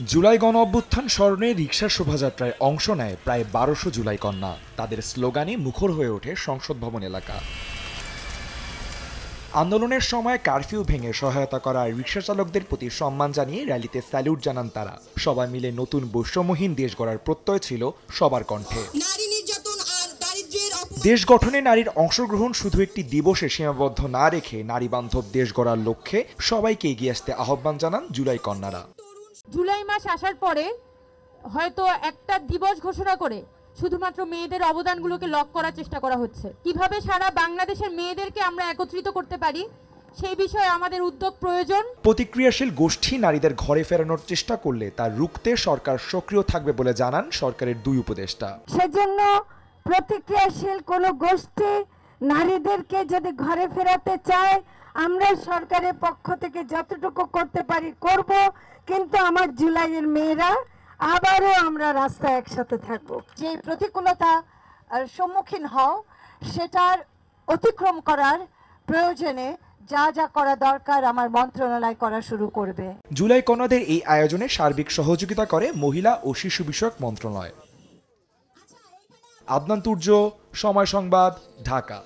জুলাই গণ অভ্যুত্থান স্মরণে রিকশা শোভাযাত্রায় অংশ নেয় প্রায় ১২০০ জুলাই কন্যা। তাদের স্লোগানে মুখর হয়ে ওঠে সংসদ ভবন এলাকা। আন্দোলনের সময় কারফিউ ভেঙে সহায়তা করা রিকশা চালকদের প্রতি সম্মান জানিয়ে র্যালিতে স্যালুট জানান তারা। সবাই মিলে নতুন বৈষম্যহীন দেশ গড়ার প্রত্যয় ছিল সবার কণ্ঠে। দেশ গঠনে নারীর অংশগ্রহণ শুধু একটি দিবসে সীমাবদ্ধ না রেখে নারী বান্ধব দেশ গড়ার লক্ষ্যে সবাইকে এগিয়ে আসতে আহ্বান জানান জুলাই কন্যারা। জুলাই মাস আসার পরে হয়তো একটা দিবস ঘোষণা করে শুধুমাত্র মেয়েদের অবদানগুলোকে লক করার চেষ্টা করা হচ্ছে। কিভাবে সারা বাংলাদেশের মেয়েদেরকে আমরা একত্রিত করতে পারি সেই বিষয়ে আমাদের উদ্যোগ প্রয়োজন। প্রতিক্রিয়াশীল গোষ্ঠী নারীদের ঘরে ফেরানোর চেষ্টা করলে তা রুখতে সরকার সক্রিয় থাকবে বলে জানান সরকারের দুই উপদেষ্টা। সেজন্য প্রতিক্রিয়াশীল কোনো গোষ্ঠী নারীদেরকে যদি ঘরে ফেরাতে চায় আমরা সরকারের পক্ষ থেকে যতটুকু করতে পারি করব, কিন্তু আমার জুলাইয়ের মেয়েরা আবারও আমরা রাস্তায় একসাথে থাকব। যে প্রতিকূলতা সম্মুখীন হও সেটার অতিক্রম করার প্রয়োজনে যা যা করা দরকার আমার মন্ত্রণালয় করা শুরু করবে। জুলাই কন্যাদের এই আয়োজনে সার্বিক সহযোগিতা করে মহিলা ও শিশু বিষয়ক মন্ত্রণালয়। আদনান তুর্য, সময় সংবাদ, ঢাকা।